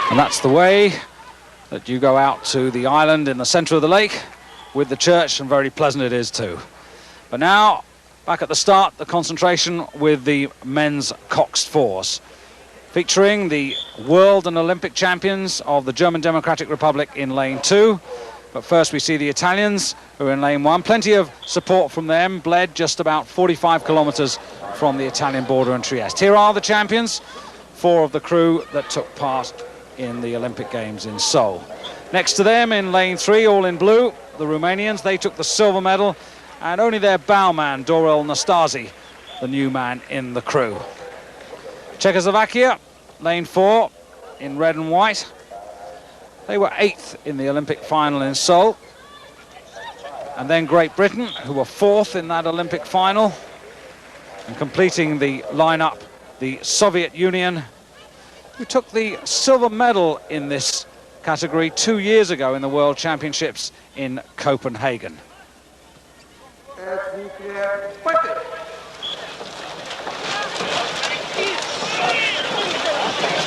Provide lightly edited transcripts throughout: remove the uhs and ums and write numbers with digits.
And that's the way that you go out to the island in the centre of the lake with the church, and very pleasant it is too. But now, back at the start, the concentration with the men's coxed fours, featuring the world and Olympic champions of the German Democratic Republic in lane 2. But first we see the Italians, who are in lane 1. Plenty of support from them. Bled just about 45 kilometres from the Italian border in Trieste. Here are the champions, 4 of the crew that took part in the Olympic Games in Seoul. Next to them in lane 3, all in blue, the Romanians. They took the silver medal, and only their bowman, Dorel Nastasi, the new man in the crew. Czechoslovakia, lane 4, in red and white. They were 8th in the Olympic final in Seoul. And then Great Britain, who were 4th in that Olympic final. And completing the lineup, the Soviet Union, who took the silver medal in this category 2 years ago in the World Championships in Copenhagen.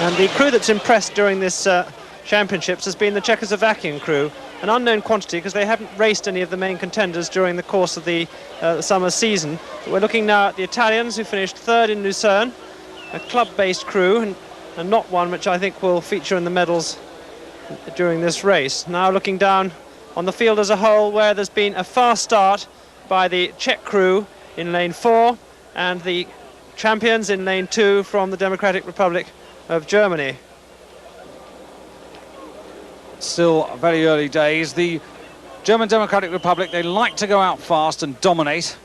And the crew that's impressed during this championships has been the Czechoslovakian crew, an unknown quantity because they haven't raced any of the main contenders during the course of the summer season. But we're looking now at the Italians, who finished 3rd in Lucerne, a club-based crew, and not one which I think will feature in the medals during this race. Now looking down on the field as a whole, where there's been a fast start by the Czech crew in lane 4 and the champions in lane 2 from the Democratic Republic of Germany. Still very early days. The German Democratic Republic, they like to go out fast and dominate.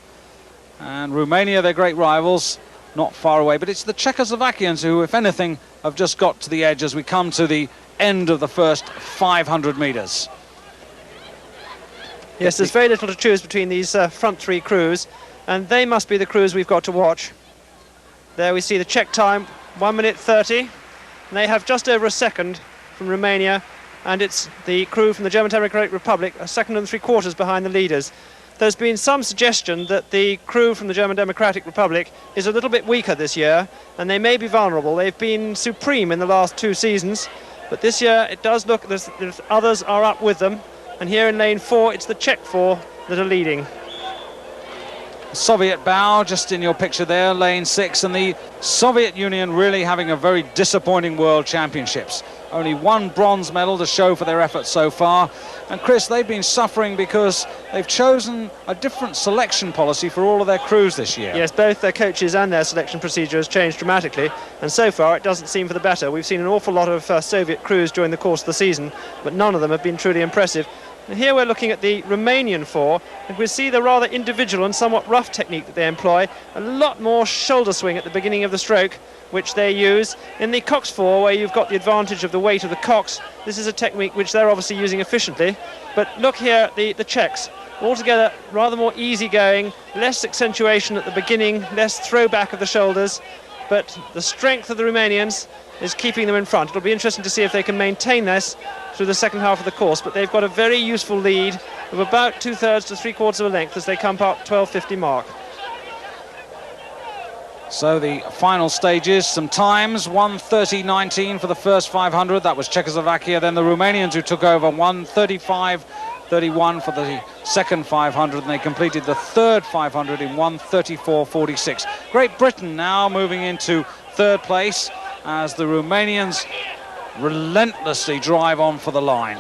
And Romania, their great rivals, not far away. But it's the Czechoslovakians who, if anything, have just got to the edge as we come to the end of the first 500 metres. Yes, there's very little to choose between these front 3 crews, and they must be the crews we've got to watch. There we see the Czech time, 1 minute 30, and they have just over a second from Romania, and it's the crew from the German Democratic Republic, a second and 3/4 behind the leaders. There's been some suggestion that the crew from the German Democratic Republic is a little bit weaker this year, and they may be vulnerable. They've been supreme in the last 2 seasons, but this year it does look there's others are up with them, and here in lane 4 it's the Czech 4 that are leading. Soviet bow just in your picture there, lane 6, and the Soviet Union really having a very disappointing World Championships. Only 1 bronze medal to show for their efforts so far. And Chris, they've been suffering because they've chosen a different selection policy for all of their crews this year. Yes, both their coaches and their selection procedure has changed dramatically, and so far it doesn't seem for the better. We've seen an awful lot of Soviet crews during the course of the season, but none of them have been truly impressive. And here we're looking at the Romanian 4, and we see the rather individual and somewhat rough technique that they employ. A lot more shoulder swing at the beginning of the stroke, which they use. In the cox 4, where you've got the advantage of the weight of the cox, this is a technique which they're obviously using efficiently. But look here at the Czechs, altogether rather more easygoing, less accentuation at the beginning, less throwback of the shoulders, but the strength of the Romanians is keeping them in front. It'll be interesting to see if they can maintain this through the second half of the course, but they've got a very useful lead of about 2/3 to 3/4 of a length as they come up 12:50 mark. So the final stages, some times, 1:30.19 for the first 500, that was Czechoslovakia. Then the Romanians, who took over, 1:35.31 for the second 500, and they completed the third 500 in 1:34.46. Great Britain now moving into 3rd place as the Romanians relentlessly drive on for the line.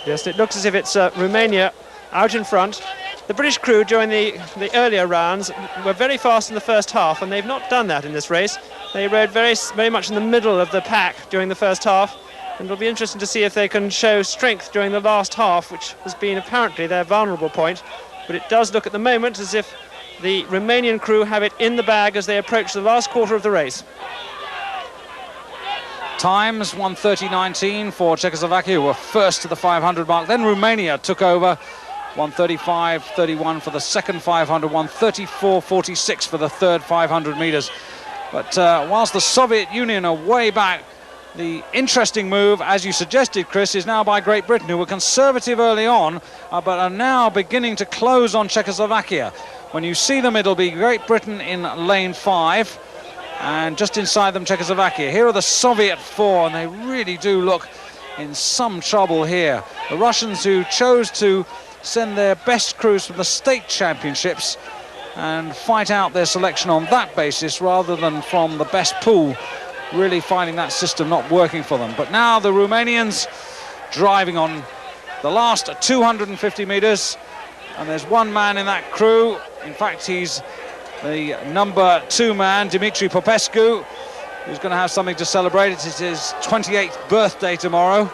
Yes, it looks as if it's Romania out in front. The British crew during the earlier rounds were very fast in the first half, and they've not done that in this race. They rode very much in the middle of the pack during the first half, and it'll be interesting to see if they can show strength during the last half, which has been apparently their vulnerable point. But it does look at the moment as if the Romanian crew have it in the bag as they approach the last quarter of the race. Times 1:30.19 for Czechoslovakia, who were first to the 500 mark. Then Romania took over, 1:35.31 for the second 500, 1:34.46 for the third 500 metres. But whilst the Soviet Union are way back, the interesting move, as you suggested, Chris, is now by Great Britain, who were conservative early on, but are now beginning to close on Czechoslovakia. When you see them, it'll be Great Britain in lane 5. and just inside them Czechoslovakia. Here are the Soviet 4, and they really do look in some trouble here. The Russians, who chose to send their best crews from the state championships and fight out their selection on that basis rather than from the best pool, really finding that system not working for them. But now the Romanians driving on the last 250 metres, and there's one man in that crew. In fact, he's the number 2 man, Dimitri Popescu, who's going to have something to celebrate. It's his 28th birthday tomorrow,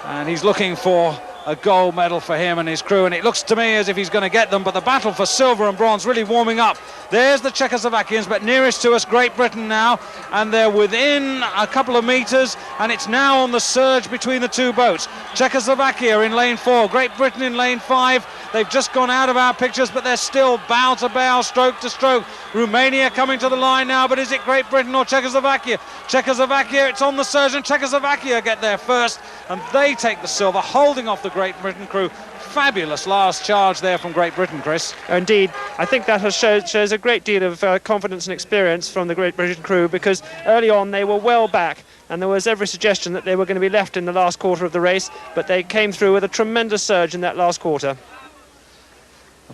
and he's looking for a gold medal for him and his crew, and it looks to me as if he's going to get them. But the battle for silver and bronze really warming up. There's the Czechoslovakians, but nearest to us Great Britain now, and they're within a couple of metres, and it's now on the surge between the two boats. Czechoslovakia in lane 4, Great Britain in lane 5. They've just gone out of our pictures, but they're still bow to bow, stroke to stroke. Romania coming to the line now, but is it Great Britain or Czechoslovakia? Czechoslovakia, it's on the surge, and Czechoslovakia get there first, and they take the silver, holding off the Great Britain crew. Fabulous last charge there from Great Britain, Chris. Indeed, I think that shows a great deal of confidence and experience from the Great Britain crew, because early on they were well back, and there was every suggestion that they were going to be left in the last quarter of the race, but they came through with a tremendous surge in that last quarter.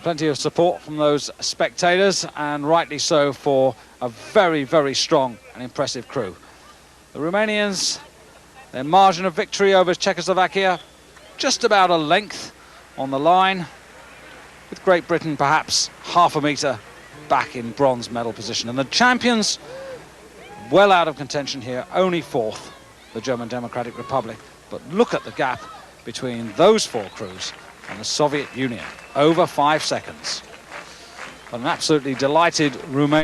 Plenty of support from those spectators, and rightly so, for a very, very strong and impressive crew. The Romanians, their margin of victory over Czechoslovakia, just about a length on the line, with Great Britain perhaps half a metre back in bronze medal position. And the champions, well out of contention here, only 4th, the German Democratic Republic. But look at the gap between those 4 crews and the Soviet Union, over 5 seconds. But an absolutely delighted Romania.